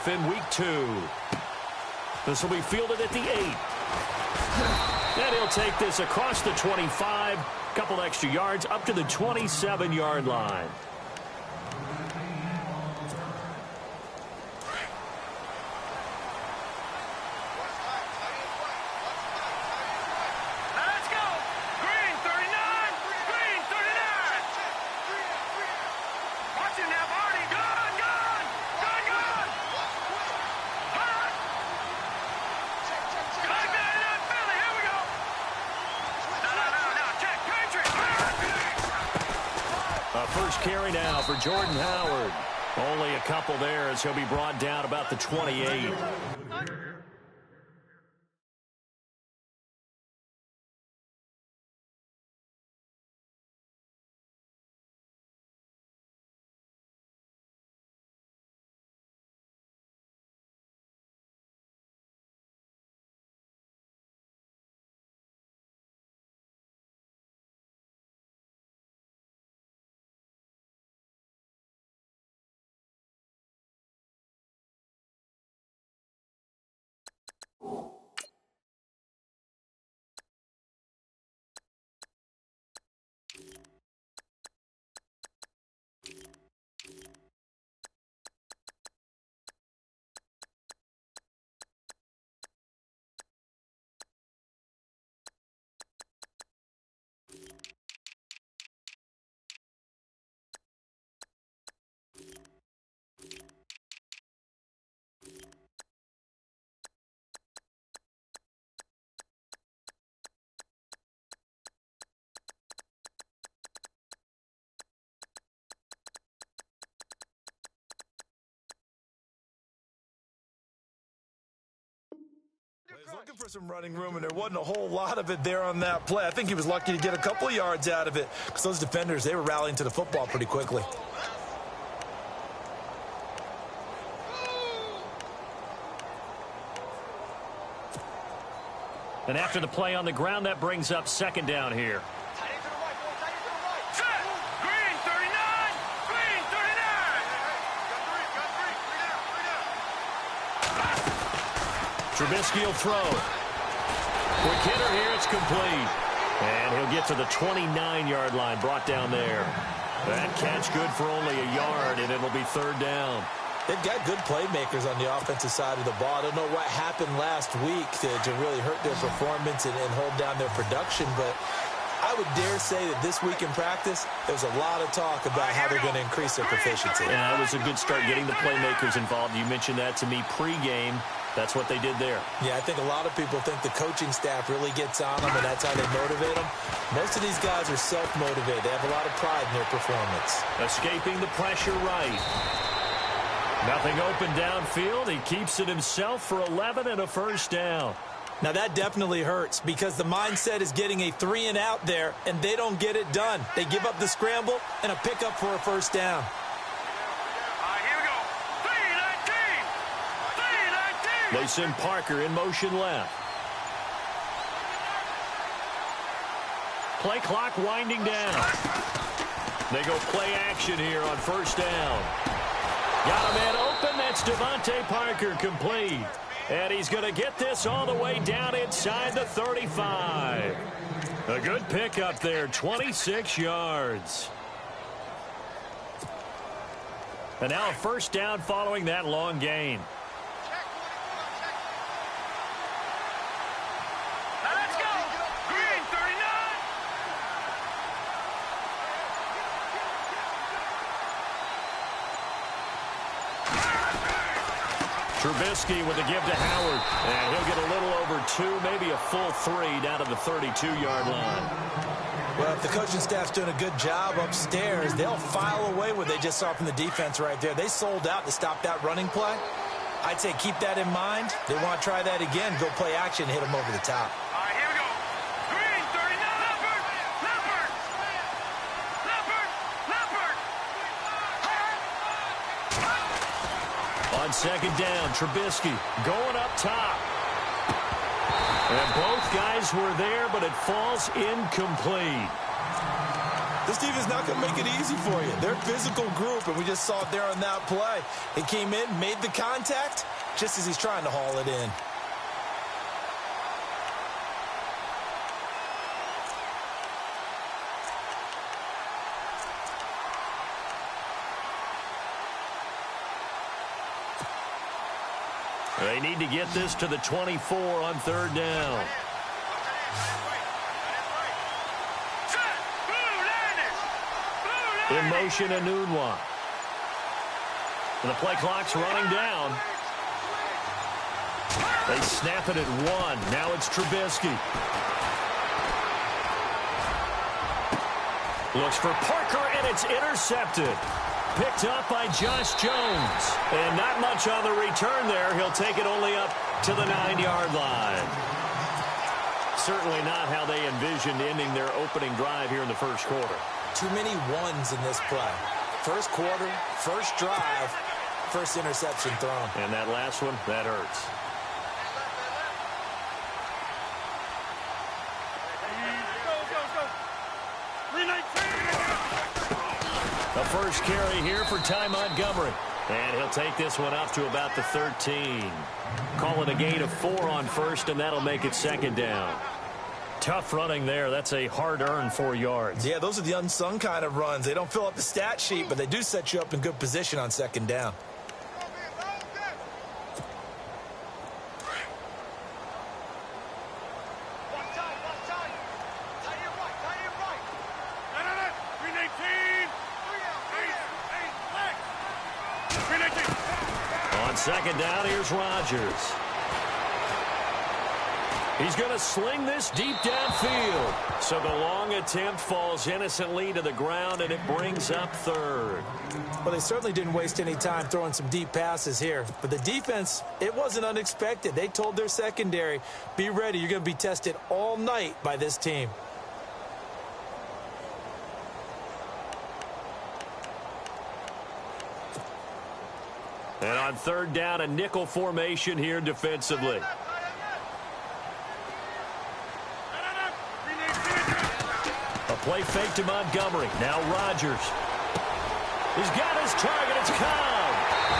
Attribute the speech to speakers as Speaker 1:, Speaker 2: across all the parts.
Speaker 1: off in week 2. This will be fielded at the 8. And he'll take this across the 25, couple extra yards up to the 27-yard line. First carry now for Jordan Howard. Only a couple there as he'll be brought down about the 28.
Speaker 2: He's looking for some running room, and there wasn't a whole lot of it there on that play. I think he was lucky to get a couple of yards out of it because those defenders, they were rallying to the football pretty quickly.
Speaker 1: And after the play on the ground, that brings up second down here. Trubisky will throw. Quick hitter here, it's complete. And he'll get to the 29-yard line, brought down there. That catch good for only a yard, and it'll be third down.
Speaker 2: They've got good playmakers on the offensive side of the ball. I don't know what happened last week to really hurt their performance and hold down their production, but I would dare say that this week in practice, there's a lot of talk about how they're going to increase their proficiency.
Speaker 1: Yeah, it was a good start getting the playmakers involved. You mentioned that to me pregame. That's what they did there.
Speaker 2: Yeah, I think a lot of people think the coaching staff really gets on them, and that's how they motivate them. Most of these guys are self-motivated. They have a lot of pride in their performance.
Speaker 1: Escaping the pressure right. Nothing open downfield. He keeps it himself for 11 and a first down.
Speaker 2: Now, that definitely hurts because the mindset is getting a 3-and-out there, and they don't get it done. They give up the scramble and a pickup for a first down.
Speaker 1: They send Parker in motion left. Play clock winding down. They go play action here on first down. Got a man open. That's Devontae Parker, complete. And he's going to get this all the way down inside the 35. A good pickup there, 26 yards. And now a first down following that long gain. Trubisky with a give to Howard. And he'll get a little over 2, maybe a full 3 down to the 32-yard line.
Speaker 2: Well, if the coaching staff's doing a good job upstairs, they'll file away what they just saw from the defense right there. They sold out to stop that running play. I'd say keep that in mind. They want to try that again. Go play action, hit them over the top.
Speaker 3: All right, here we go. Green, 39. Leopard.
Speaker 1: On second down, Trubisky going up top. And both guys were there, but it falls incomplete.
Speaker 2: This team is not going to make it easy for you. They're a physical group, and we just saw it there on that play. He came in, made the contact, just as he's trying to haul it in.
Speaker 1: They need to get this to the 24 on third down. In motion, Anunwa. The play clock's running down. They snap it at 1. Now it's Trubisky. Looks for Parker, and it's intercepted. Picked up by Josh Jones. And not much on the return there. He'll take it only up to the 9-yard line. Certainly not how they envisioned ending their opening drive here in the first quarter.
Speaker 2: Too many ones in this play. First quarter, first drive, first interception thrown.
Speaker 1: And that last one, that hurts. The first carry here for Ty Montgomery. And he'll take this one up to about the 13. Call it a gain of 4 on first, and that'll make it second down. Tough running there. That's a hard-earned 4 yards.
Speaker 2: Yeah, those are the unsung kind of runs. They don't fill up the stat sheet, but they do set you up in good position on second down.
Speaker 1: On second down, here's Rodgers. He's going to sling this deep downfield. So the long attempt falls innocently to the ground, and it brings up third.
Speaker 2: Well, they certainly didn't waste any time throwing some deep passes here. But the defense, it wasn't unexpected. They told their secondary, be ready. You're going to be tested all night by this team.
Speaker 1: And on third down, a nickel formation here defensively. Play fake to Montgomery. Now Rodgers. He's got his target. It's Cobb.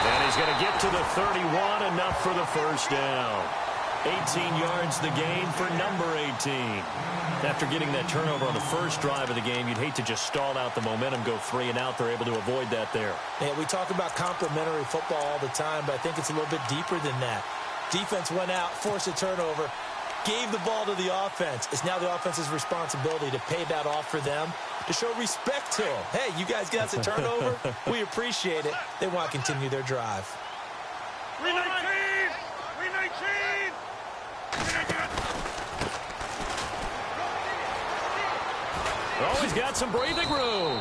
Speaker 1: And he's going to get to the 31. Enough for the first down. 18 yards the gain for number 18. After getting that turnover on the first drive of the game, you'd hate to just stall out the momentum, go 3 and out. They're able to avoid that there.
Speaker 2: Yeah, we talk about complementary football all the time, but I think it's a little bit deeper than that. Defense went out, forced a turnover, gave the ball to the offense. It's now the offense's responsibility to pay that off for them, to show respect to them. Hey, you guys got the turnover. We appreciate it. They want to continue their drive.
Speaker 3: 319! 319!
Speaker 1: Oh, he's got some breathing room.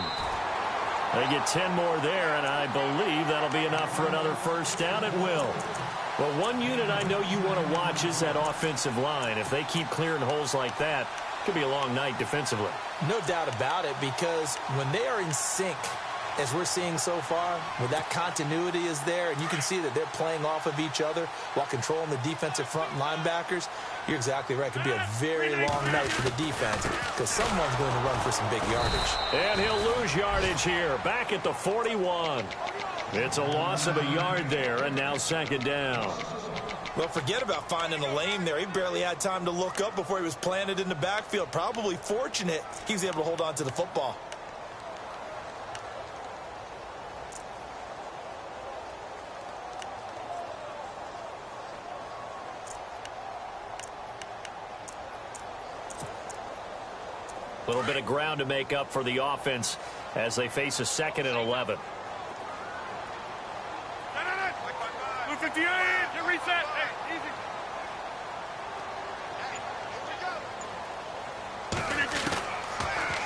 Speaker 1: They get 10 more there, and I believe that'll be enough for another first down. It will. Well, one unit I know you want to watch is that offensive line. If they keep clearing holes like that, it could be a long night defensively.
Speaker 2: No doubt about it, because when they are in sync, as we're seeing so far, where that continuity is there, and you can see that they're playing off of each other while controlling the defensive front and linebackers, you're exactly right. It could be a very long night for the defense because someone's going to run for some big yardage.
Speaker 1: And he'll lose yardage here, back at the 41. It's a loss of a yard there, and now second down.
Speaker 2: Well, forget about finding a lane there. He barely had time to look up before he was planted in the backfield. Probably fortunate he was able to hold on to the football.
Speaker 1: A little bit of ground to make up for the offense as they face a 2nd and 11.
Speaker 3: 258, get reset. Hey, easy.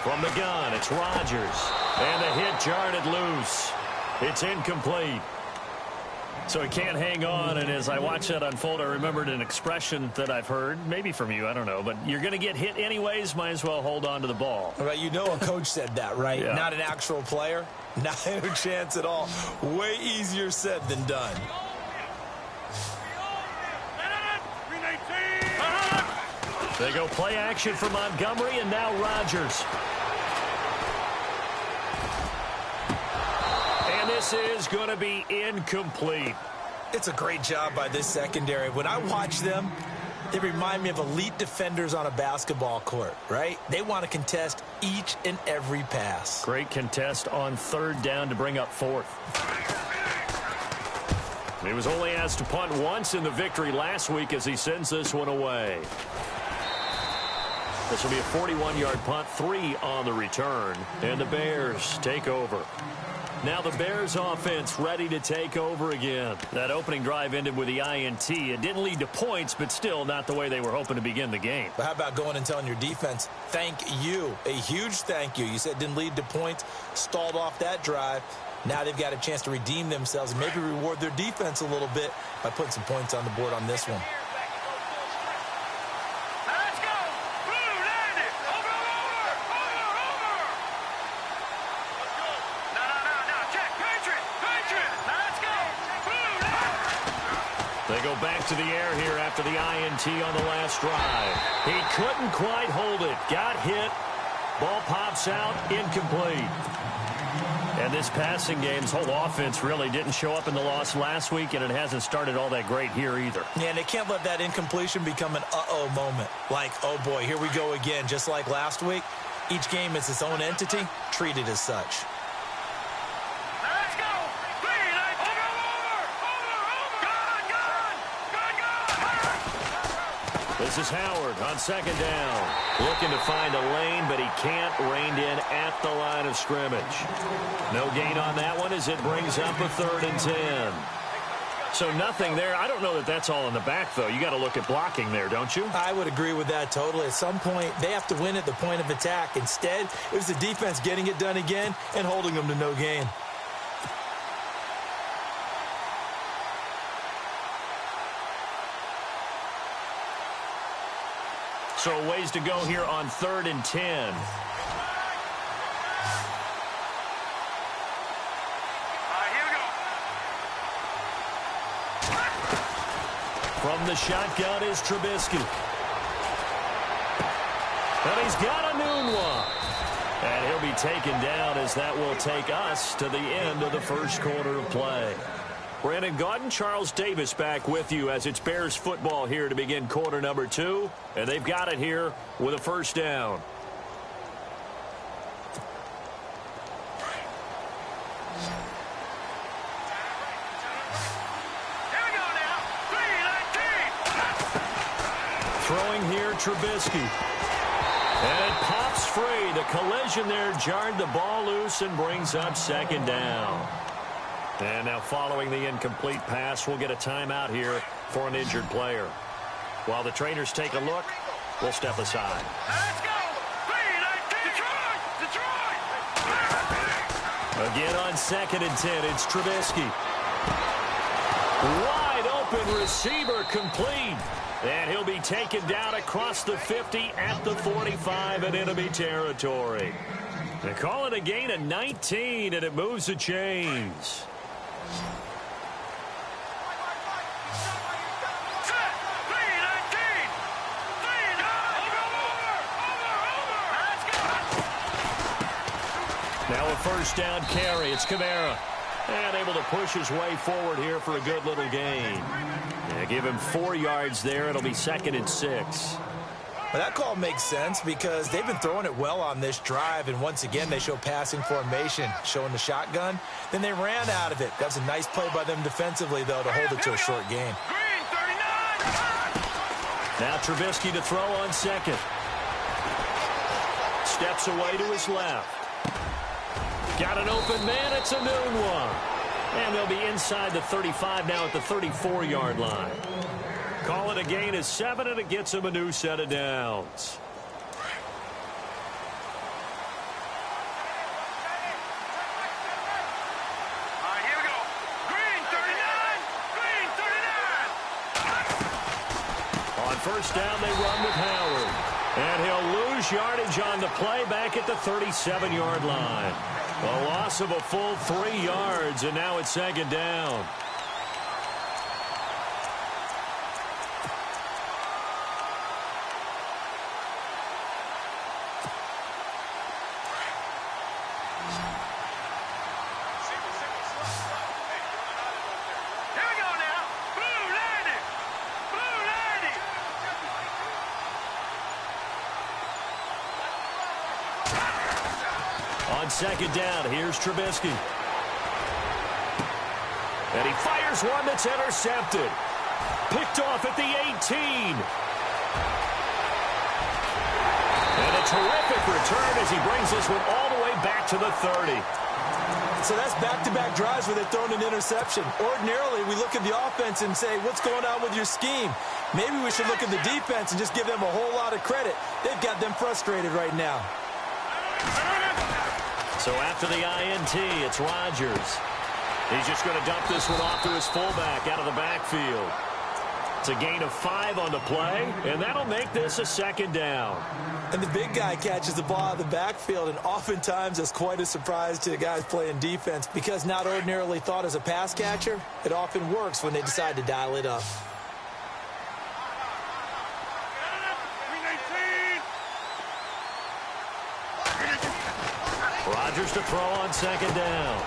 Speaker 1: From the gun, it's Rodgers. And the hit jarred loose. It's incomplete. So he can't hang on, and as I watch that unfold, I remembered an expression that I've heard, maybe from you, I don't know, but you're going to get hit anyways, might as well hold on to the ball.
Speaker 2: All right, you know a coach said that, right?
Speaker 1: Yeah.
Speaker 2: Not an actual player. Not a chance at all. Way easier said than done.
Speaker 1: They go play action for Montgomery, and now Rodgers. This is going to be incomplete.
Speaker 2: It's a great job by this secondary. When I watch them, they remind me of elite defenders on a basketball court, right? They want to contest each and every pass.
Speaker 1: Great contest on third down to bring up fourth. He was only asked to punt once in the victory last week as he sends this one away. This will be a 41-yard punt, 3 on the return, and the Bears take over. Now the Bears offense ready to take over again. That opening drive ended with the INT. It didn't lead to points, but still not the way they were hoping to begin the game.
Speaker 2: But how about going and telling your defense, thank you, a huge thank you. You said it didn't lead to points, stalled off that drive. Now they've got a chance to redeem themselves and maybe reward their defense a little bit by putting some points on the board on this one.
Speaker 1: They go back to the air here after the INT on the last drive. He couldn't quite hold it. Got hit. Ball pops out. Incomplete. And this passing game's whole offense really didn't show up in the loss last week, and it hasn't started all that great here either.
Speaker 2: Yeah, and they can't let that incompletion become an uh-oh moment. Like, oh boy, here we go again, just like last week. Each game is its own entity, treated as such.
Speaker 1: This is Howard on second down. Looking to find a lane, but he can't. Reined in at the line of scrimmage. No gain on that one as it brings up a 3rd and 10. So nothing there. I don't know that that's all in the back, though. You got to look at blocking there, don't you?
Speaker 2: I would agree with that totally. At some point, they have to win at the point of attack. Instead, it was the defense getting it done again and holding them to no gain.
Speaker 1: So ways to go here on 3rd and 10. From the shotgun is Trubisky. And he's got a noon one. And he'll be taken down as that will take us to the end of the first quarter of play. Brandon Gaudin, Charles Davis back with you as it's Bears football here to begin quarter number 2. And they've got it here with a first down. Throwing here, Trubisky. And it pops free. The collision there jarred the ball loose and brings up second down. And now following the incomplete pass, we'll get a timeout here for an injured player. While the trainers take a look, we'll step aside.
Speaker 3: Let's go! Detroit!
Speaker 1: Again on 2nd and 10, it's Trubisky. Wide open receiver complete. And he'll be taken down across the 50 at the 45 and enemy territory. They call it a gain of 19, and it moves the chains. Now a first down carry. It's Kamara. And able to push his way forward here for a good little gain. Yeah, give him 4 yards there. It'll be 2nd and 6.
Speaker 2: Well, that call makes sense because they've been throwing it well on this drive, and once again they show passing formation, showing the shotgun. Then they ran out of it. That's a nice play by them defensively, though, to hold it to a short gain.
Speaker 1: Now Trubisky to throw on second. Steps away to his left. Got an open man. It's a noon one. And they'll be inside the 35 now at the 34-yard line. Call it a gain of 7, and it gets him a new set of downs.
Speaker 3: Here we go. Green 39. Green 39.
Speaker 1: On first down, they run with Howard. And he'll lose yardage on the play back at the 37-yard line. A loss of a full 3 yards, and now it's second down. on second down. Here's Trubisky. And he fires one that's intercepted. Picked off at the 18. And a terrific return as he brings this one all the way back to the 30.
Speaker 2: So that's back-to-back drives where they're throwing an interception. Ordinarily, we look at the offense and say, what's going on with your scheme? Maybe we should look at the defense and just give them a whole lot of credit. They've got them frustrated right now.
Speaker 1: So after the INT, it's Rodgers. He's just going to dump this one off to his fullback out of the backfield. It's a gain of 5 on the play, and that'll make this a second down.
Speaker 2: And the big guy catches the ball out of the backfield, and oftentimes that's quite a surprise to the guys playing defense because not ordinarily thought as a pass catcher, it often works when they decide to dial it up.
Speaker 1: Rodgers to throw on second down.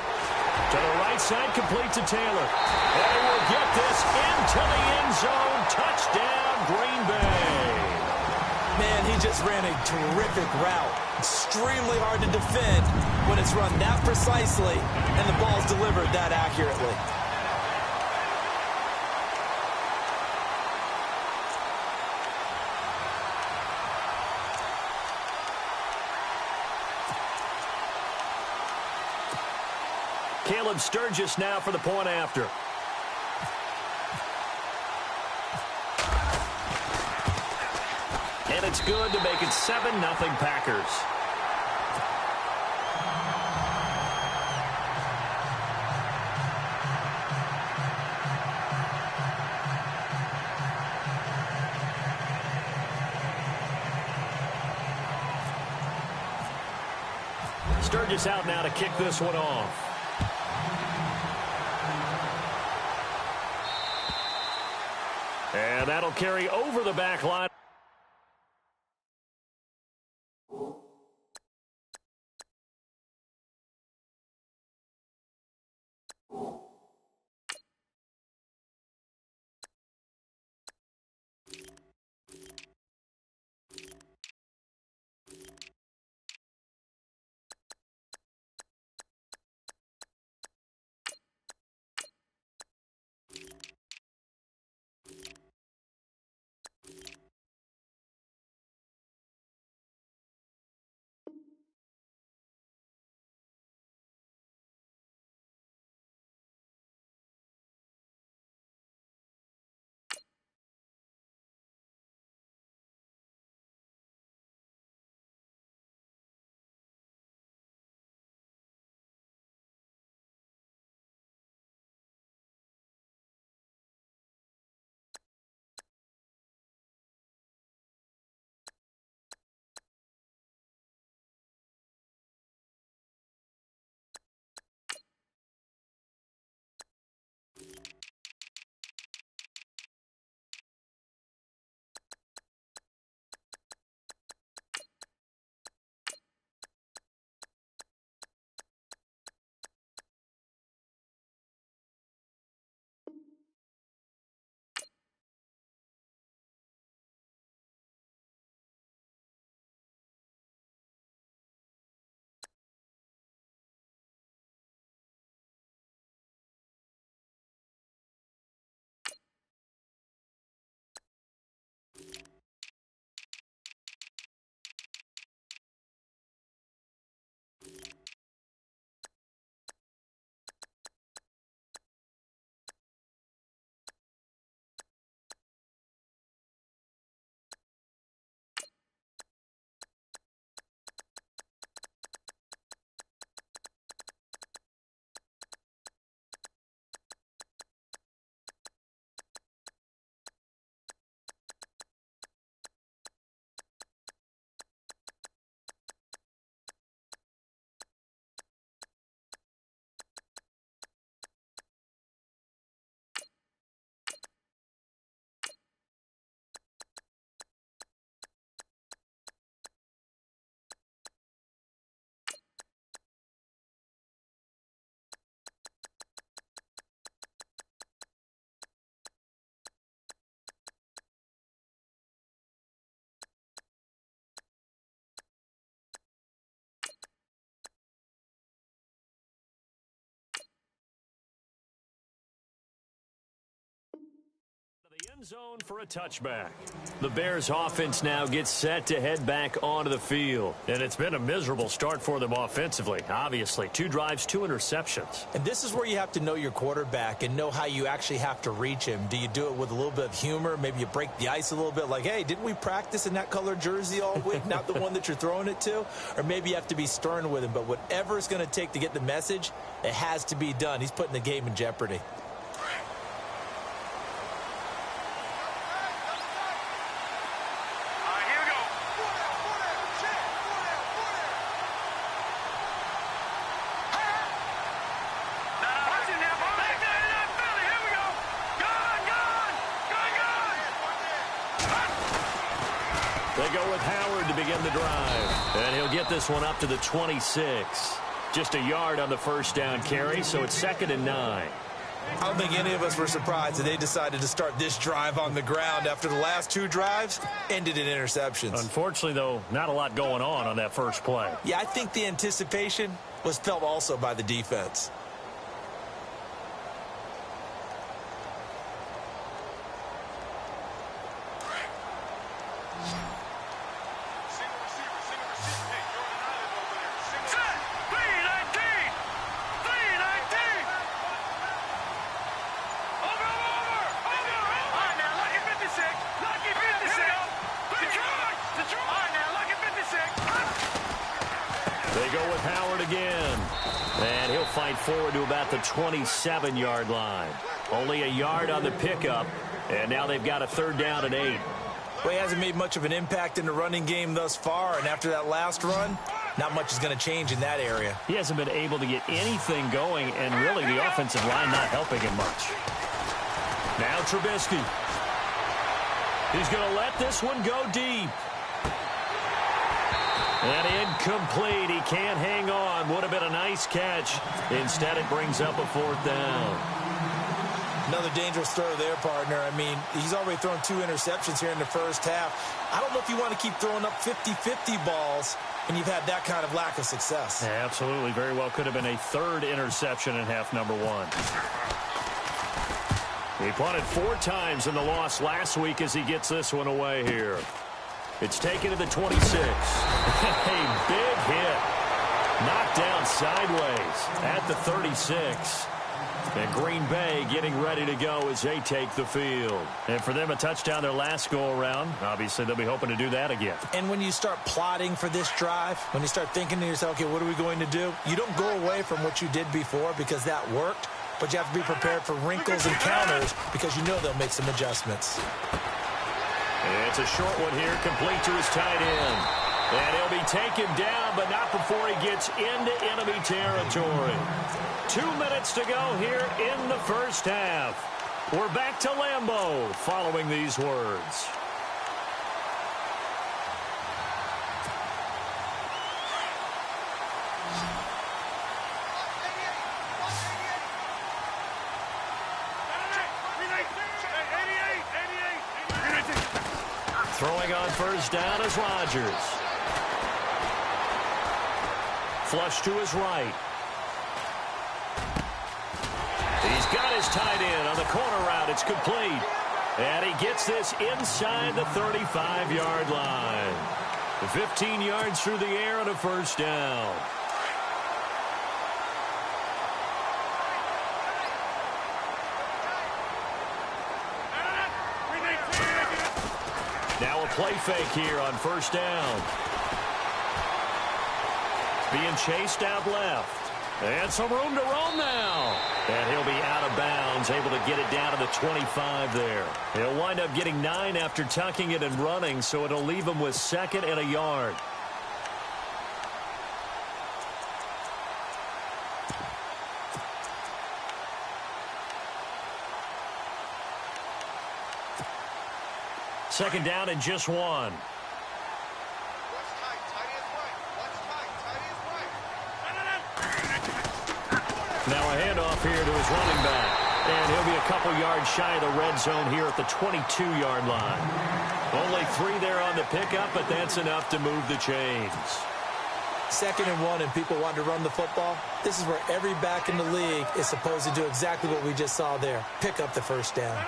Speaker 1: To the right side, complete to Taylor. And he will get this into the end zone. Touchdown, Green Bay.
Speaker 2: Man, he just ran a terrific route. Extremely hard to defend when it's run that precisely and the ball's delivered that accurately.
Speaker 1: Caleb Sturgis now for the point after. And it's good to make it 7-0 Packers. Sturgis out now to kick this one off. And that'll carry over the back line. End zone for a touchback. The Bears offense now gets set to head back onto the field. And it's been a miserable start for them offensively. Obviously, 2 drives, 2 interceptions.
Speaker 2: And this is where you have to know your quarterback and know how you actually have to reach him. Do you do it with a little bit of humor? Maybe you break the ice a little bit like, hey, didn't we practice in that color jersey all week? Not the one that you're throwing it to? Or maybe you have to be stern with him. But whatever it's going to take to get the message, it has to be done. He's putting the game in jeopardy.
Speaker 1: They go with Howard to begin the drive. And he'll get this one up to the 26. Just a yard on the first down carry, so it's 2nd and 9.
Speaker 2: I don't think any of us were surprised that they decided to start this drive on the ground after the last 2 drives ended in interceptions.
Speaker 1: Unfortunately, though, not a lot going on that first play.
Speaker 2: Yeah, I think the anticipation was felt also by the defense.
Speaker 1: They go with Howard again. And he'll fight forward to about the 27-yard line. Only a yard on the pickup. And now they've got a 3rd down and 8.
Speaker 2: Well, he hasn't made much of an impact in the running game thus far. And after that last run, not much is going to change in that area.
Speaker 1: He hasn't been able to get anything going. And really, the offensive line not helping him much. Now Trubisky. He's going to let this one go deep. And incomplete. He can't hang on. Would have been a nice catch. Instead, it brings up a 4th down.
Speaker 2: Another dangerous throw there, partner. I mean, he's already thrown 2 interceptions here in the first half. I don't know if you want to keep throwing up 50-50 balls when you've had that kind of lack of success.
Speaker 1: Yeah, absolutely. Very well could have been a 3rd interception in half number 1. He punted 4 times in the loss last week as he gets this one away here. It's taken to the 26. A big hit. Knocked down sideways at the 36. And Green Bay getting ready to go as they take the field. And for them, a touchdown their last go-around. Obviously, they'll be hoping to do that again.
Speaker 2: And when you start plotting for this drive, when you start thinking to yourself, okay, what are we going to do? You don't go away from what you did before because that worked. But you have to be prepared for wrinkles and counters because you know they'll make some adjustments.
Speaker 1: It's a short one here, complete to his tight end. And he'll be taken down, but not before he gets into enemy territory. 2 minutes to go here in the first half. We're back to Lambeau following these words. Throwing on first down is Rodgers. Flush to his right. He's got his tight end on the corner route. It's complete. And he gets this inside the 35-yard line. 15 yards through the air on a first down. Now a play fake here on first down. Being chased out left. And some room to roam now. And he'll be out of bounds, able to get it down to the 25 there. He'll wind up getting 9 after tucking it and running, so it'll leave him with 2nd and a yard. Second down and just 1. Now a handoff here to his running back. And he'll be a couple yards shy of the red zone here at the 22-yard line. Only 3 there on the pickup, but that's enough to move the chains.
Speaker 2: 2nd and 1 and people want to run the football. This is where every back in the league is supposed to do exactly what we just saw there. Pick up the first down.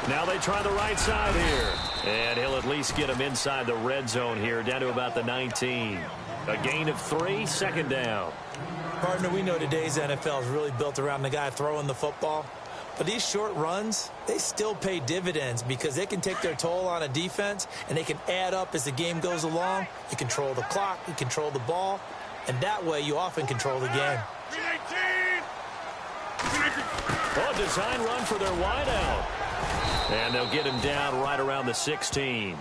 Speaker 1: Now they try the right side here. And he'll at least get him inside the red zone here, down to about the 19. A gain of 3, second down.
Speaker 2: Partner, we know today's NFL is really built around the guy throwing the football. But these short runs, they still pay dividends because they can take their toll on a defense, and they can add up as the game goes along. You control the clock, you control the ball, and that way you often control the game.
Speaker 1: Oh, design run for their wideout. And they'll get him down right around the 16.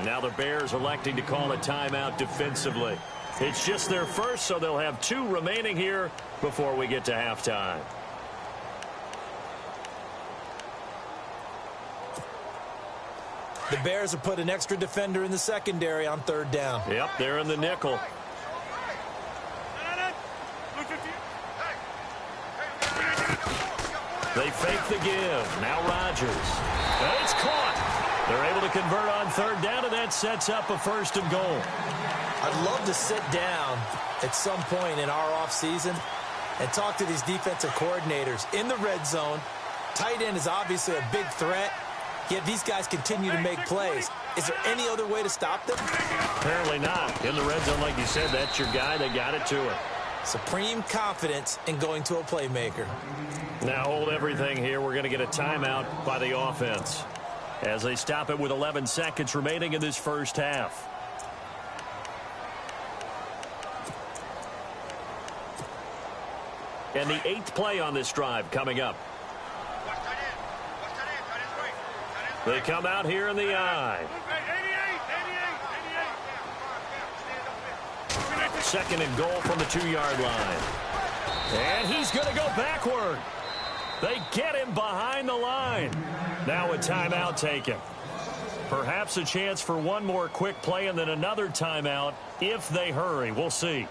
Speaker 1: Now the Bears electing to call a timeout defensively. It's just their first, so they'll have 2 remaining here before we get to halftime.
Speaker 2: The Bears have put an extra defender in the secondary on 3rd down.
Speaker 1: Yep, they're in the nickel. They fake the give. Now Rodgers. And it's caught. They're able to convert on 3rd down, and that sets up a 1st and goal.
Speaker 2: I'd love to sit down at some point in our offseason and talk to these defensive coordinators in the red zone. Tight end is obviously a big threat, yet these guys continue to make plays. Is there any other way to stop them?
Speaker 1: Apparently not. In the red zone, like you said, that's your guy. They got it to him.
Speaker 2: Supreme confidence in going to a playmaker.
Speaker 1: Now hold everything here. We're going to get a timeout by the offense as they stop it with 11 seconds remaining in this first half. And the 8th play on this drive coming up. They come out here in the I. 2nd and goal from the 2-yard line. And he's going to go backward. They get him behind the line. Now a timeout taken. Perhaps a chance for one more quick play and then another timeout if they hurry. We'll see.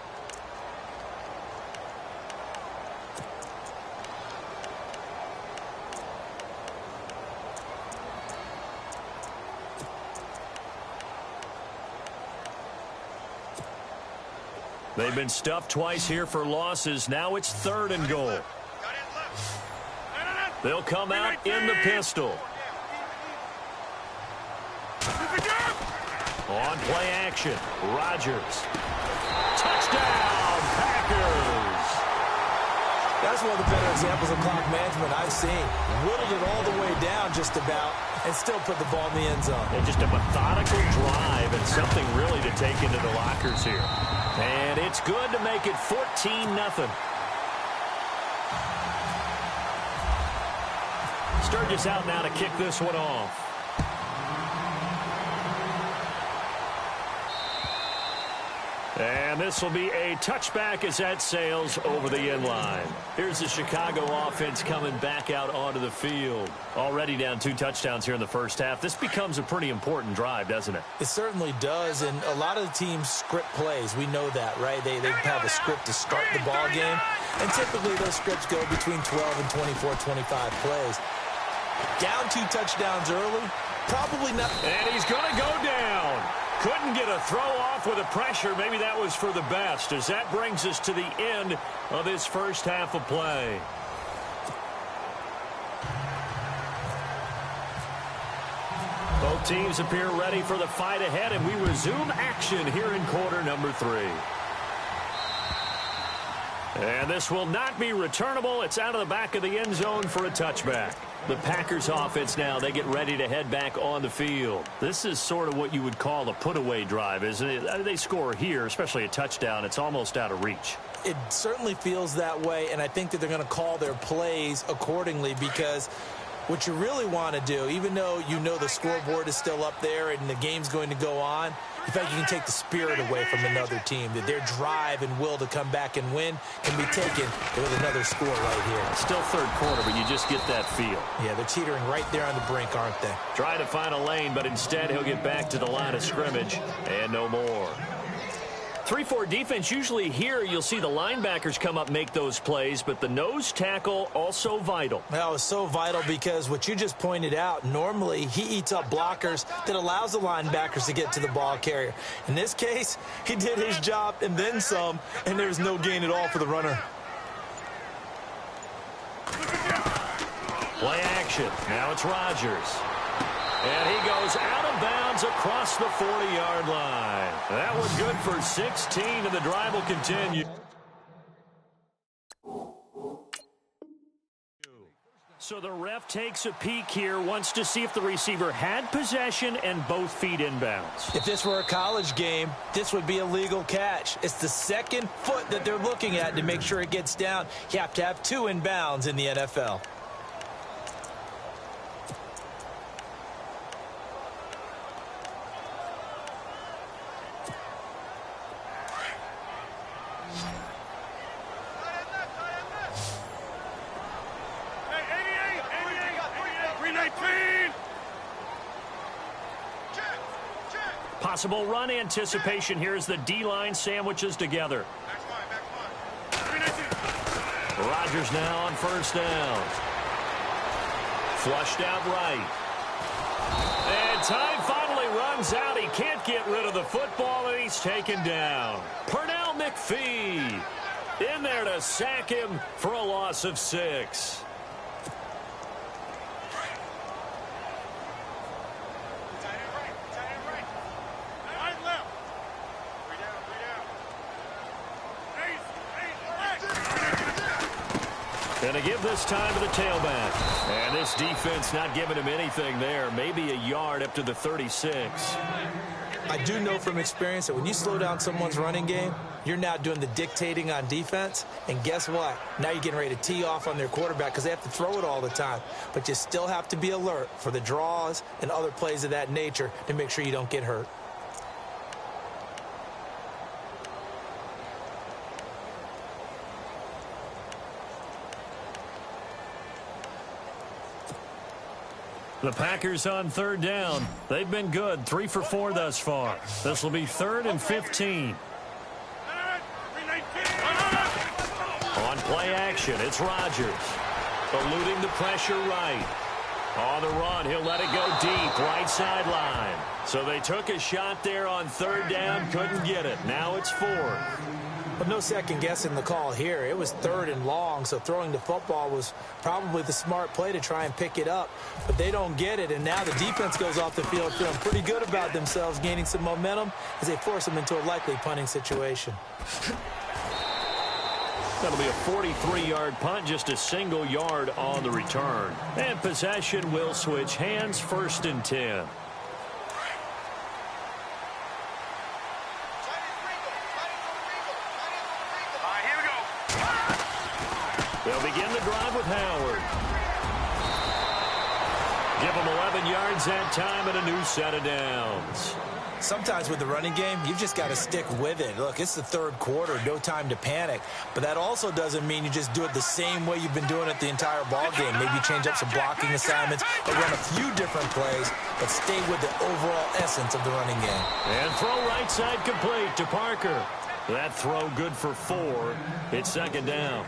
Speaker 1: They've been stuffed twice here for losses. Now it's 3rd and goal. They'll come out in the pistol. On play action, Rodgers. Touchdown, Packers.
Speaker 2: That's one of the better examples of clock management I've seen. Whittled it all the way down just about and still put the ball in the end zone.
Speaker 1: And just a methodical drive and something really to take into the lockers here. And it's good to make it 14-0. Sturgis out now to kick this one off. And this will be a touchback as that sails over the end line. Here's the Chicago offense coming back out onto the field. Already down 2 touchdowns here in the first half. This becomes a pretty important drive, doesn't it?
Speaker 2: It certainly does, and a lot of the teams script plays. We know that, right? They have a script to start the ball game, and typically those scripts go between 12 and 24, 25 plays. Down 2 touchdowns early, probably not.
Speaker 1: And he's going to go down. Couldn't get a throw off with the pressure. Maybe that was for the best, as that brings us to the end of this first half of play. Both teams appear ready for the fight ahead, and we resume action here in quarter number 3. And this will not be returnable. It's out of the back of the end zone for a touchback. The Packers offense now, they get ready to head back on the field. This is sort of what you would call a put-away drive, isn't it? They score here, especially a touchdown. It's almost out of reach.
Speaker 2: It certainly feels that way, and I think that they're going to call their plays accordingly, because what you really want to do, even though you know the scoreboard is still up there and the game's going to go on, in fact, you can take the spirit away from another team, that their drive and will to come back and win can be taken with another score right here.
Speaker 1: Still third quarter, but you just get that feel.
Speaker 2: Yeah, they're teetering right there on the brink, aren't they?
Speaker 1: Try to find a lane, but instead he'll get back to the line of scrimmage and no more. 3-4 defense, usually here you'll see the linebackers come up, make those plays, but the nose tackle also vital.
Speaker 2: Well, it's so vital because what you just pointed out, normally he eats up blockers that allows the linebackers to get to the ball carrier. In this case, he did his job and then some, and there was no gain at all for the runner.
Speaker 1: Play action. Now it's Rodgers. And he goes out of bounds across the 40-yard line. That was good for 16, and the drive will continue. So the ref takes a peek here, wants to see if the receiver had possession and both feet inbounds.
Speaker 2: If this were a college game, this would be a legal catch. It's the second foot that they're looking at to make sure it gets down. You have to have 2 inbounds in the NFL.
Speaker 1: Possible run anticipation here as the D-line sandwiches together. Rodgers now on first down. Flushed out right. And time finally runs out. He can't get rid of the football, and he's taken down. Pernell McPhee in there to sack him for a loss of 6. Going to give this time to the tailback. And this defense not giving him anything there. Maybe a yard up to the 36.
Speaker 2: I do know from experience that when you slow down someone's running game, you're now doing the dictating on defense. And guess what? Now you're getting ready to tee off on their quarterback because they have to throw it all the time. But you still have to be alert for the draws and other plays of that nature to make sure you don't get hurt.
Speaker 1: The Packers on third down. They've been good, 3 for 4 thus far. This will be 3rd and 15. On play action, it's Rodgers. Eluding the pressure right. On the run, he'll let it go deep, right sideline. So they took a shot there on third down, couldn't get it. Now it's 4th.
Speaker 2: But no second guessing the call here. It was 3rd and long, so throwing the football was probably the smart play to try and pick it up. But they don't get it, and now the defense goes off the field feeling pretty good about themselves, gaining some momentum as they force them into a likely punting situation.
Speaker 1: That'll be a 43-yard punt, just a single yard on the return. And possession will switch hands, 1st and 10. They'll begin the drive with Howard. Give him 11 yards that time and a new set of downs.
Speaker 2: Sometimes with the running game, you've just got to stick with it. Look, it's the 3rd quarter, no time to panic. But that also doesn't mean you just do it the same way you've been doing it the entire ball game. Maybe you change up some blocking assignments or run a few different plays, but stay with the overall essence of the running game.
Speaker 1: And throw right side complete to Parker. That throw good for 4. It's 2nd down.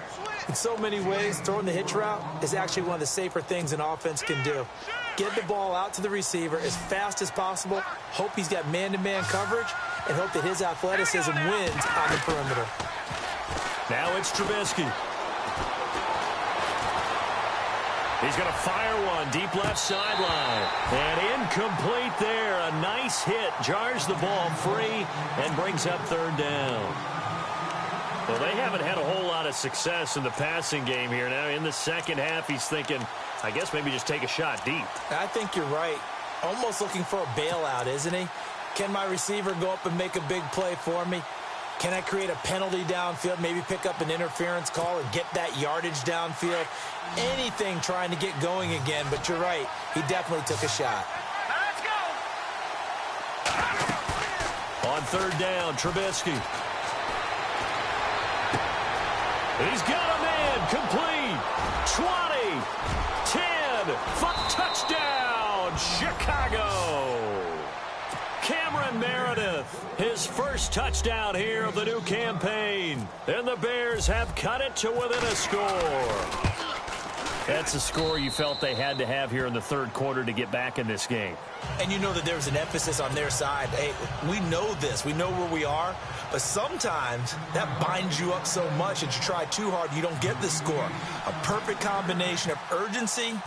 Speaker 2: In so many ways, throwing the hitch route is actually one of the safer things an offense can do. Get the ball out to the receiver as fast as possible, hope he's got man-to-man coverage, and hope that his athleticism wins on the perimeter.
Speaker 1: Now it's Trubisky. He's going to fire one deep left sideline. And incomplete there. A nice hit. Jars the ball free and brings up 3rd down. Well, they haven't had a whole lot of success in the passing game here. Now, in the second half, he's thinking, I guess maybe just take a shot deep.
Speaker 2: I think you're right. Almost looking for a bailout, isn't he? Can my receiver go up and make a big play for me? Can I create a penalty downfield, maybe pick up an interference call and get that yardage downfield? Anything trying to get going again, but you're right. He definitely took a shot.
Speaker 3: Let's go!
Speaker 1: On 3rd down, Trubisky. He's got a man complete. 20, 10, touchdown, Chicago. Cameron Meredith, his first touchdown here of the new campaign. And the Bears have cut it to within a score. That's a score you felt they had to have here in the third quarter to get back in this game.
Speaker 2: And you know that there's an emphasis on their side. Hey, we know this. We know where we are. But sometimes that binds you up so much that you try too hard, you don't get the score. A perfect combination of urgency,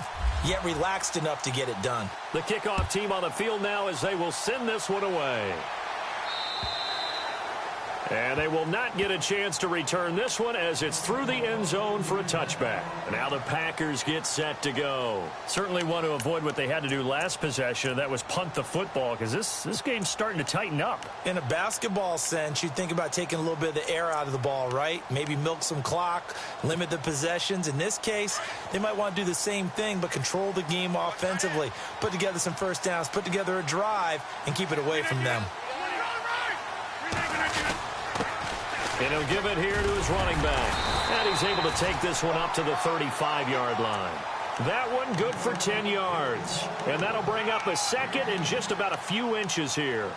Speaker 2: yet relaxed enough to get it done.
Speaker 1: The kickoff team on the field now as they will send this one away. And they will not get a chance to return this one as it's through the end zone for a touchback. Now the Packers get set to go. Certainly want to avoid what they had to do last possession. That was punt the football because this game's starting to tighten up.
Speaker 2: In a basketball sense, you think about taking a little bit of the air out of the ball, right? Maybe milk some clock, limit the possessions. In this case, they might want to do the same thing but control the game offensively. Put together some first downs, put together a drive, and keep it away from them.
Speaker 1: And he'll give it here to his running back. And he's able to take this one up to the 35-yard line. That one good for 10 yards. And that'll bring up a second and just about a few inches here.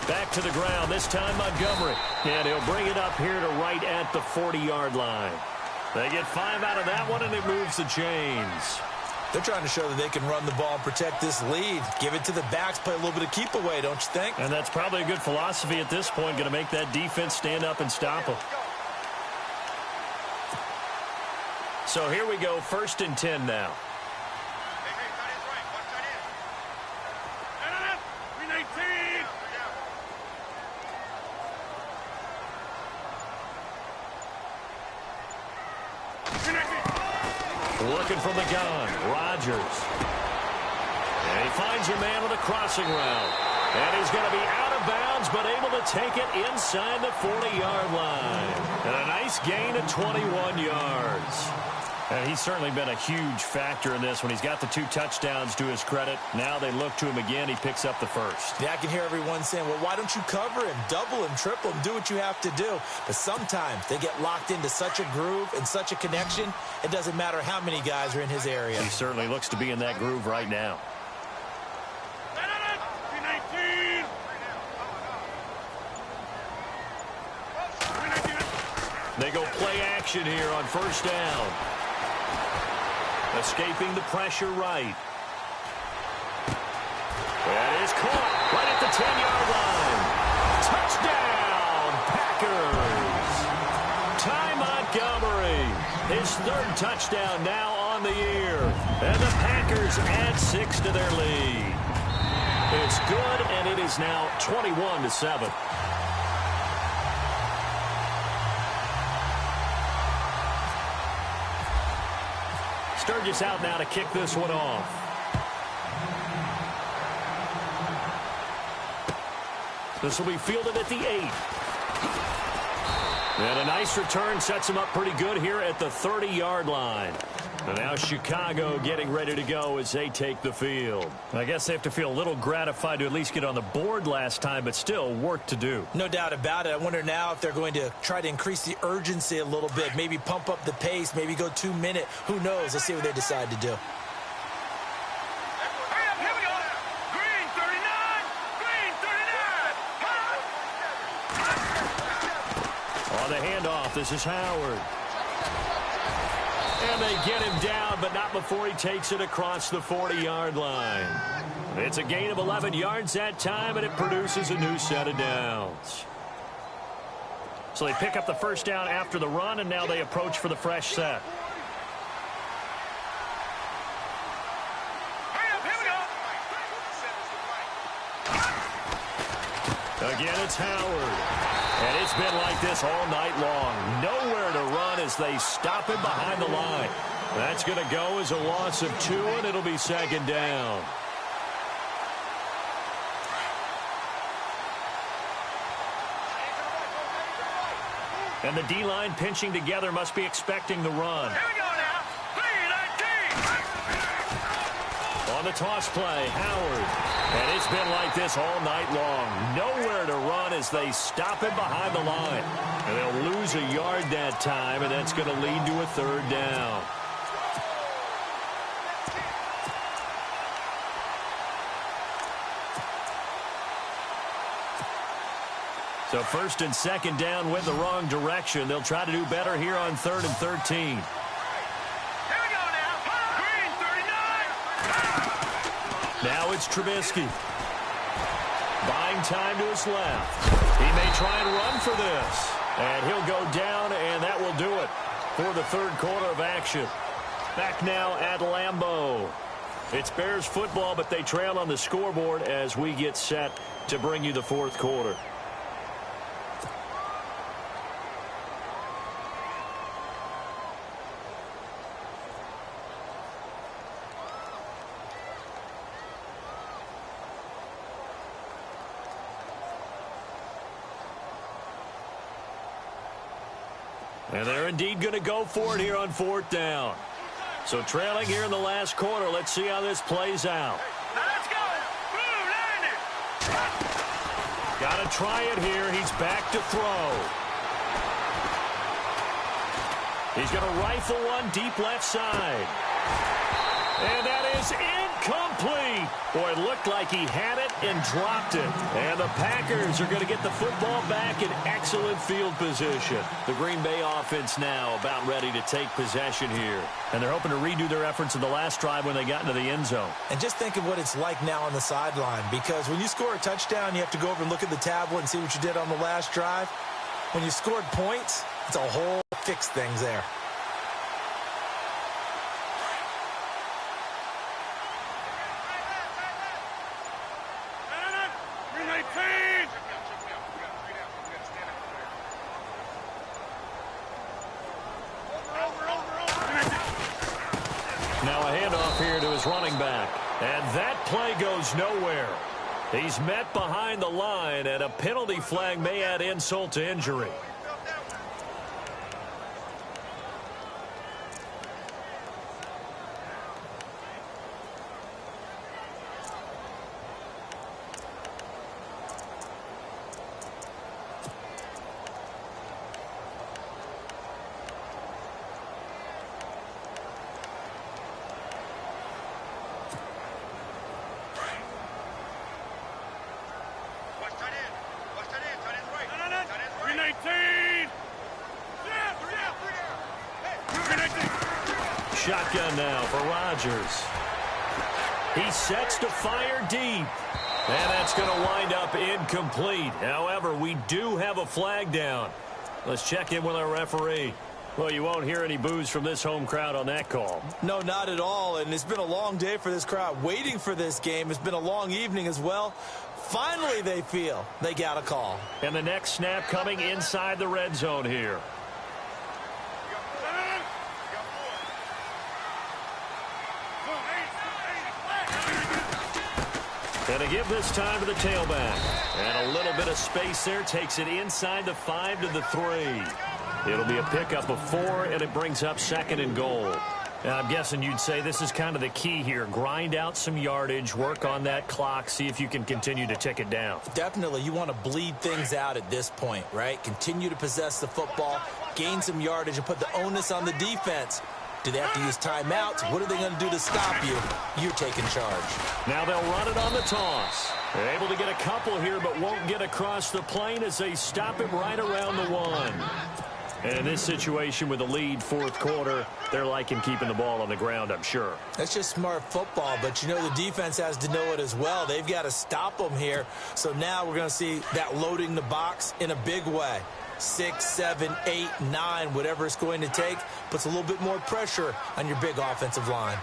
Speaker 1: Back to the ground, this time Montgomery. And he'll bring it up here to right at the 40-yard line. They get 5 out of that one, and it moves the chains.
Speaker 2: They're trying to show that they can run the ball and protect this lead. Give it to the backs, play a little bit of keep away, don't you think?
Speaker 1: And that's probably a good philosophy at this point, going to make that defense stand up and stop them. So here we go, 1st and 10 now. Looking from the gun, Rodgers. And he finds a man with a crossing route. And he's going to be out of bounds, but able to take it inside the 40-yard line. And a nice gain of 21 yards. And he's certainly been a huge factor in this when he's got the 2 touchdowns to his credit. Now they look to him again. He picks up the first.
Speaker 2: Yeah, I can hear everyone saying, well, why don't you cover him, double him, triple him, do what you have to do. But sometimes they get locked into such a groove and such a connection, it doesn't matter how many guys are in his area.
Speaker 1: He certainly looks to be in that groove right now. They go play action here on 1st down. Escaping the pressure right. That is caught right at the 10-yard line. Touchdown, Packers. Ty Montgomery, his 3rd touchdown now on the year. And the Packers add 6 to their lead. It's good, and it is now 21-7. Sturgis out now to kick this one off. This will be fielded at the 8. And a nice return sets him up pretty good here at the 30-yard line. And now Chicago getting ready to go as they take the field. I guess they have to feel a little gratified to at least get on the board last time, but still work to do.
Speaker 2: No doubt about it. I wonder now if they're going to try to increase the urgency a little bit, maybe pump up the pace, maybe go 2-minute. Who knows? Let's see what they decide to do.
Speaker 1: On the handoff, this is Howard. And they get him down, but not before he takes it across the 40-yard line. It's a gain of 11 yards that time, and it produces a new set of downs. So they pick up the 1st down after the run, and now they approach for the fresh set. Again, it's Howard. And it's been like this all night long. Nowhere to run as they stop him behind the line. That's going to go as a loss of 2, and it'll be 2nd down. And the D-line pinching together must be expecting the run.
Speaker 3: Here we go now. 3-19.
Speaker 1: On the toss play, Howard. And it's been like this all night long. Nowhere to run as they stop him behind the line. And they'll lose a yard that time, and that's going to lead to a 3rd down. So first and second down went the wrong direction. They'll try to do better here on 3rd and 13.
Speaker 3: Here we go now. Green, 39.
Speaker 1: Now it's Trubisky. Buying time to his left. He may try and run for this. And he'll go down, and that will do it for the third quarter of action. Back now at Lambeau. It's Bears football, but they trail on the scoreboard as we get set to bring you the fourth quarter. And they're indeed going to go for it here on 4th down. So trailing here in the last quarter. Let's see how this plays out.
Speaker 3: Now let's go. Boom, landed.
Speaker 1: Got to try it here. He's back to throw. He's going to rifle one deep left side. And that is incomplete. Boy, it looked like he had it and dropped it. And the Packers are going to get the football back in excellent field position. The Green Bay offense now about ready to take possession here. And they're hoping to redo their efforts in the last drive when they got into the end zone.
Speaker 2: And just think of what it's like now on the sideline, because when you score a touchdown, you have to go over and look at the tablet and see what you did on the last drive. When you scored points, it's a whole fix things there.
Speaker 1: Now a handoff here to his running back. And that play goes nowhere. He's met behind the line, and a penalty flag may add insult to injury. Shotgun now for Rodgers. He sets to fire deep. And that's going to wind up incomplete. However, we do have a flag down. Let's check in with our referee. Well, you won't hear any boos from this home crowd on that call.
Speaker 2: No, not at all. And it's been a long day for this crowd waiting for this game. It's been a long evening as well. Finally, they feel they got a call.
Speaker 1: And the next snap coming inside the red zone here. And to give this time to the tailback. And a little bit of space there takes it inside the 5 to the 3. It'll be a pickup of 4, and it brings up 2nd and goal. Now, I'm guessing you'd say this is kind of the key here. Grind out some yardage, work on that clock, see if you can continue to tick it down.
Speaker 2: Definitely. You want to bleed things out at this point, right? Continue to possess the football, gain some yardage, and put the onus on the defense. Do they have to use timeouts? What are they going to do to stop you? You're taking charge.
Speaker 1: Now they'll run it on the toss. They're able to get a couple here, but won't get across the plane as they stop him right around the 1. And in this situation with the lead, fourth quarter, they're liking keeping the ball on the ground, I'm sure.
Speaker 2: That's just smart football, but you know the defense has to know it as well. They've got to stop them here. So now we're going to see that loading the box in a big way. 6, 7, 8, 9, whatever it's going to take, puts a little bit more pressure on your big offensive line.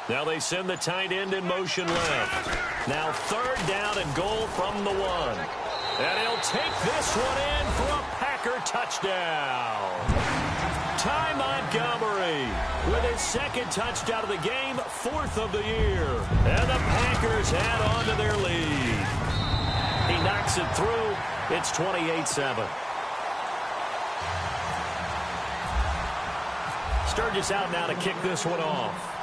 Speaker 1: Now they send the tight end in motion left. Now 3rd down and goal from the 1. And he'll take this one in for a Packer touchdown. Ty Montgomery with his 2nd touchdown of the game, 4th of the year. And the Packers add on to their lead. He knocks it through. It's 28-7. Sturgis out now to kick this one off.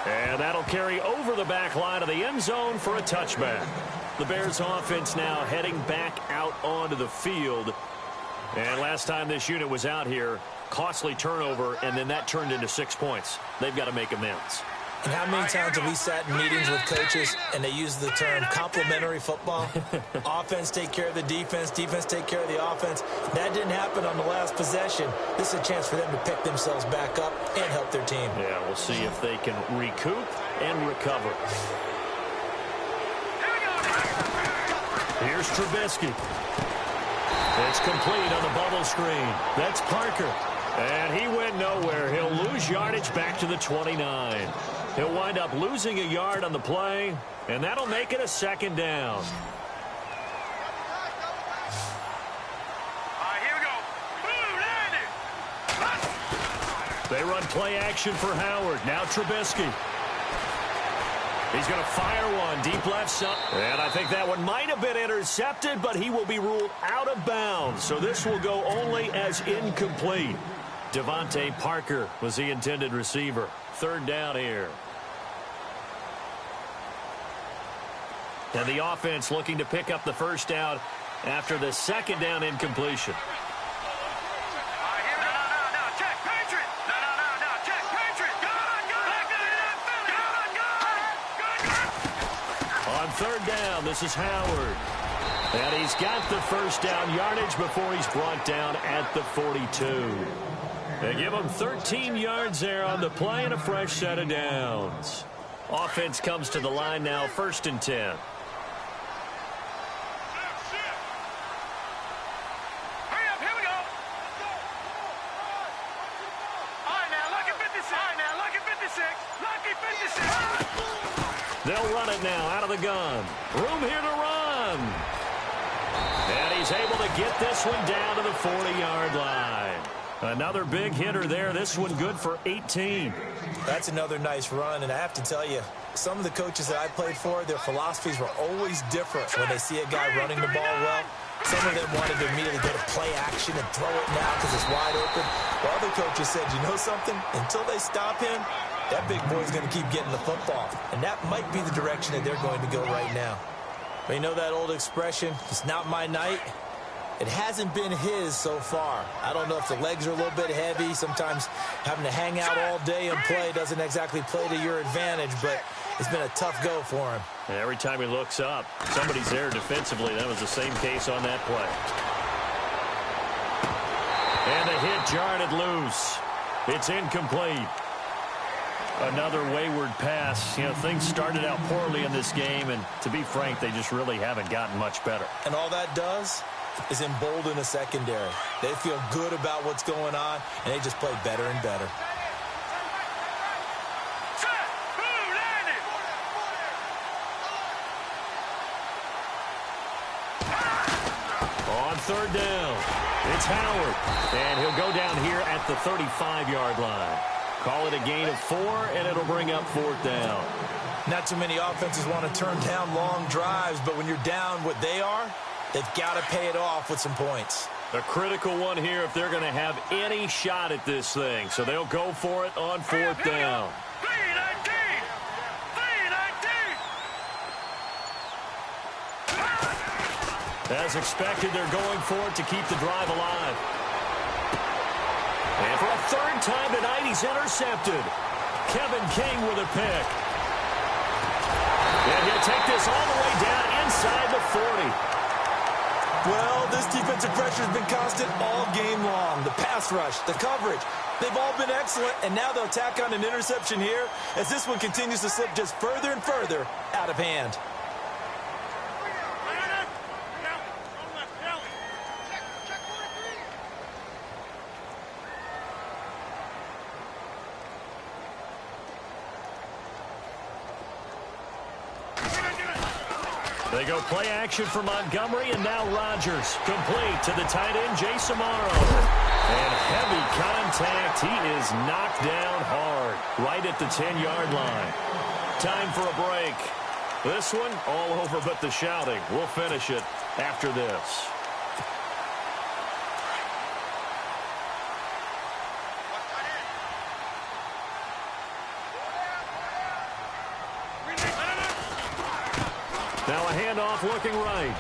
Speaker 1: And that'll carry over the back line of the end zone for a touchback. The Bears offense now heading back out onto the field. And last time this unit was out here, costly turnover, and then that turned into 6 points. They've got to make amends.
Speaker 2: And how many times have we sat in meetings with coaches and they use the term complementary football? Offense take care of the defense, defense take care of the offense. That didn't happen on the last possession. This is a chance for them to pick themselves back up and help their team.
Speaker 1: Yeah, we'll see if they can recoup and recover. Here's Trubisky. It's complete on the bubble screen. That's Parker. And he went nowhere. He'll lose yardage back to the 29. He'll wind up losing a yard on the play, and that'll make it a second down.
Speaker 3: All right, here we go. Boom, landed.
Speaker 1: They run play action for Howard. Now Trubisky. He's going to fire one deep left side. And I think that one might have been intercepted, but he will be ruled out of bounds. So this will go only as incomplete. Devontae Parker was the intended receiver. Third down here. And the offense looking to pick up the first down after the second down incompletion.
Speaker 3: All right, here we go. No, check, Patriot. No, check, Patriot. Good.
Speaker 1: On third down, this is Howard. And he's got the first down yardage before he's brought down at the 42. They give him 13 yards there on the play and a fresh set of downs. Offense comes to the line now, 1st and 10.
Speaker 3: Hurry up, here we go. All right, now, lucky 56. Lucky 56.
Speaker 1: They'll run it now out of the gun. Room here to run. And he's able to get this one down to the 40-yard line. Another big hitter there. This one good for 18.
Speaker 2: That's another nice run, and I have to tell you, some of the coaches that I played for, their philosophies were always different when they see a guy running the ball well. Some of them wanted to immediately go to play action and throw it now because it's wide open. While other coaches said, you know something? Until they stop him, that big boy's going to keep getting the football. And that might be the direction that they're going to go right now. But you know that old expression, it's not my night? It hasn't been his so far. I don't know if the legs are a little bit heavy. Sometimes having to hang out all day and play doesn't exactly play to your advantage, but it's been a tough go for him.
Speaker 1: And every time he looks up, somebody's there defensively. That was the same case on that play. And the hit jarred it loose. It's incomplete. Another wayward pass. You know, things started out poorly in this game, and to be frank, they just really haven't gotten much better.
Speaker 2: And all that does is embolden the secondary. They feel good about what's going on, and they just play better and better.
Speaker 1: On third down, it's Howard, and he'll go down here at the 35-yard line. Call it a gain of 4, and it'll bring up 4th down.
Speaker 2: Not too many offenses want to turn down long drives, but when you're down what they are, they've got to pay it off with some points.
Speaker 1: A critical one here if they're going to have any shot at this thing. So they'll go for it on 4th down. 3-19. As expected, they're going for it to keep the drive alive. And for a third time tonight, he's intercepted. Kevin King with a pick. And he'll take this all the way down inside the 40.
Speaker 2: Well, this defensive pressure has been constant all game long. The pass rush, the coverage, they've all been excellent, and now they'll tack on an interception here as this one continues to slip just further and further out of hand.
Speaker 1: They go play action for Montgomery, and now Rodgers. Complete to the tight end, Jace Amaro. And heavy contact. He is knocked down hard right at the 10-yard line. Time for a break. This one all over but the shouting. We'll finish it after this. Now a handoff looking right.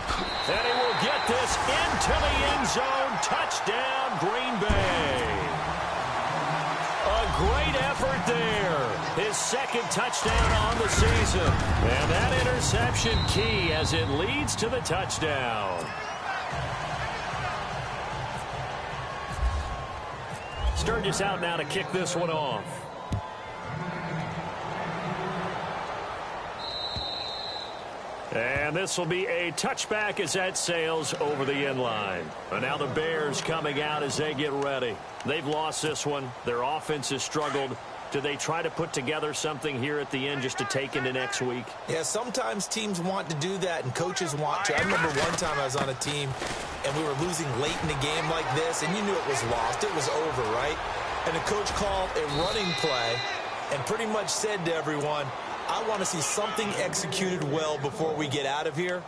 Speaker 1: And he will get this into the end zone. Touchdown, Green Bay. A great effort there. His second touchdown on the season. And that interception key as it leads to the touchdown. Sturgis out now to kick this one off. And this will be a touchback as that sails over the end line. And now the Bears coming out as they get ready. They've lost this one. Their offense has struggled. Do they try to put together something here at the end just to take into next week?
Speaker 2: Yeah, sometimes teams want to do that and coaches want to. I remember one time I was on a team and we were losing late in the game like this, and you knew it was lost. It was over, right? And the coach called a running play and pretty much said to everyone, I want to see something executed well before we get out of here.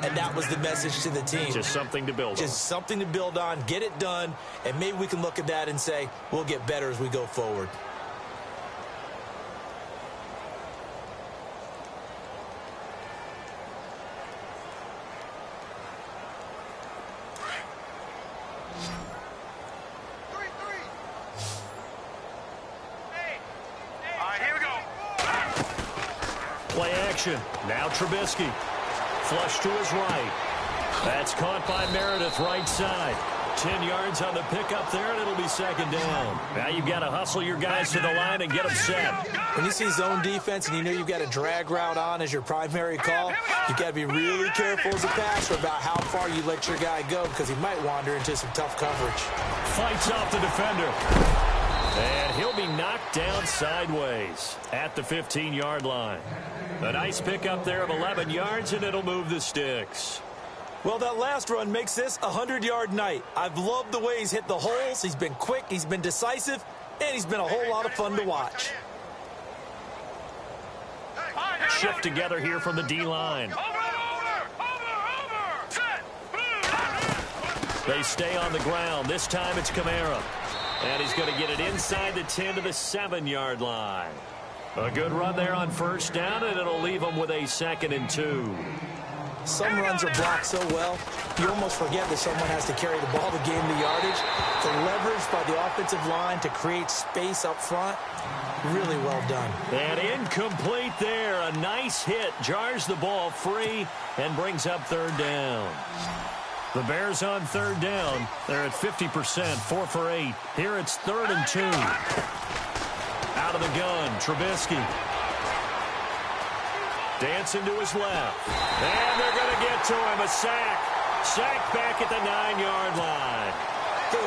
Speaker 2: And that was the message to the team.
Speaker 1: Just something to build on.
Speaker 2: Just something to build on, get it done, and maybe we can look at that and say, we'll get better as we go forward.
Speaker 1: Play action. Now Trubisky. Flush to his right. That's caught by Meredith, right side. 10 yards on the pickup there, and it'll be second down. Now you've got to hustle your guys to the line and get them set.
Speaker 2: When you see zone defense and you know you've got a drag route on as your primary call, you've got to be really careful as a passer about how far you let your guy go because he might wander into some tough coverage.
Speaker 1: Fights off the defender. And he'll be knocked down sideways at the 15-yard line. A nice pickup there of 11 yards, and it'll move the sticks.
Speaker 2: Well, that last run makes this a 100-yard night. I've loved the way he's hit the holes. He's been quick, he's been decisive, and he's been a whole lot of fun to watch.
Speaker 1: Shift together here from the D-line. They stay on the ground. This time it's Kamara. And he's going to get it inside the 10 to the 7-yard line. A good run there on first down, and it'll leave them with a 2nd and 2.
Speaker 2: Some runs are blocked so well, you almost forget that someone has to carry the ball to gain the yardage. The leverage by the offensive line to create space up front, really well done.
Speaker 1: And incomplete there. A nice hit. Jars the ball free and brings up third down. The Bears on third down. They're at 50%, 4 for 8. Here it's 3rd and 2. Out of the gun, Trubisky. Dancing to his left. And they're going to get to him. A sack. Sack back at the 9-yard line.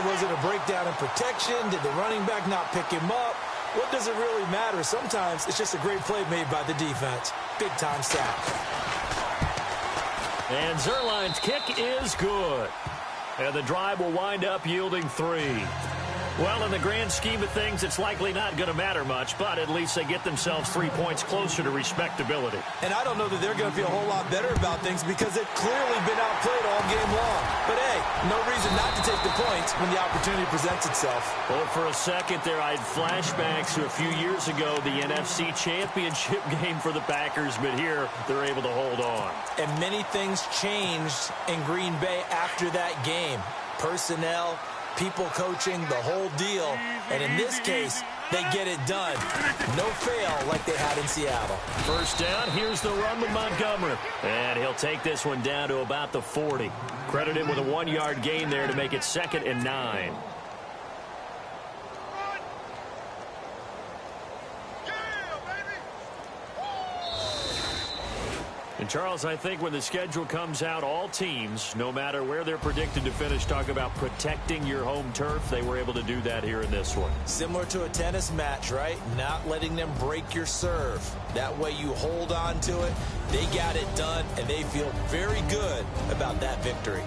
Speaker 2: Was it a breakdown in protection? Did the running back not pick him up? What does it really matter? Sometimes it's just a great play made by the defense. Big-time sack.
Speaker 1: And Zerline's kick is good. And the drive will wind up yielding 3. Well, in the grand scheme of things, it's likely not going to matter much, but at least they get themselves 3 points closer to respectability.
Speaker 2: And I don't know that they're going to feel a whole lot better about things because they've clearly been outplayed all game long. But, hey, no reason not to take the points when the opportunity presents itself.
Speaker 1: Well, for a second there, I had flashbacks to a few years ago, the NFC Championship game for the Packers, but here they're able to hold on.
Speaker 2: And many things changed in Green Bay after that game. Personnel, people coaching, the whole deal. And in this case, they get it done. No fail like they had in Seattle.
Speaker 1: First down, here's the run with Montgomery. And he'll take this one down to about the 40. Credit him with a 1-yard gain there to make it 2nd and 9. And, Charles, I think when the schedule comes out, all teams, no matter where they're predicted to finish, talk about protecting your home turf. They were able to do that here in this one.
Speaker 2: Similar to a tennis match, right? Not letting them break your serve. That way you hold on to it. They got it done, and they feel very good about that victory.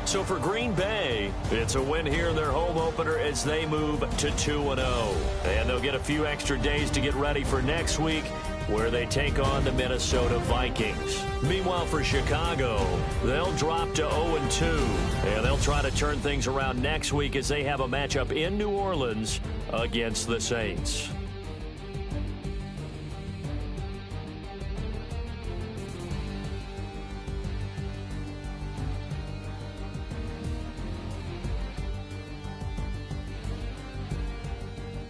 Speaker 1: So for Green Bay, it's a win here in their home opener as they move to 2-0. And they'll get a few extra days to get ready for next week, where they take on the Minnesota Vikings. Meanwhile, for Chicago, they'll drop to 0-2. And they'll try to turn things around next week as they have a matchup in New Orleans against the Saints.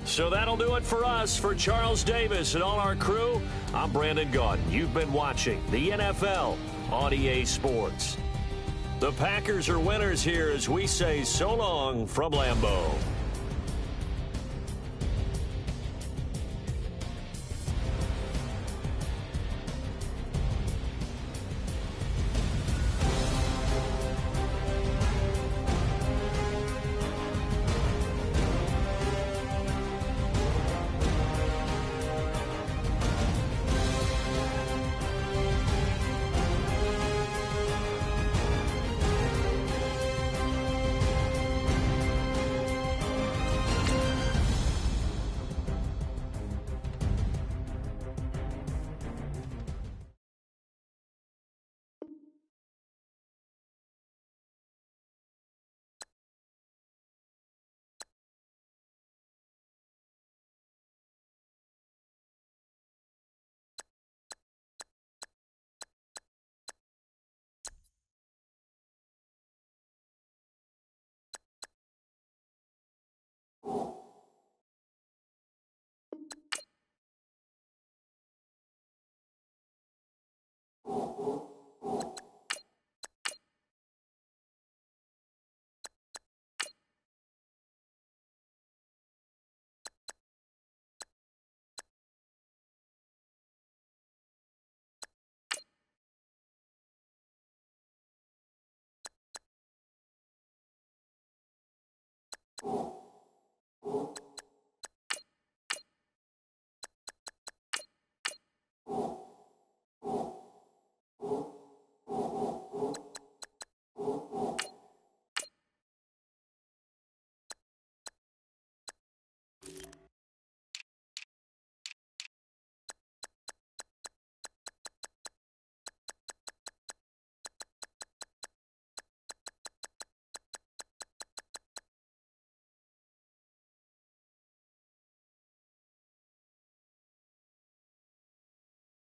Speaker 1: So that'll do it for us. For Charles Davis and all our crew, I'm Brandon Gaudin. You've been watching the NFL on EA Sports. The Packers are winners here as we say so long from Lambeau. You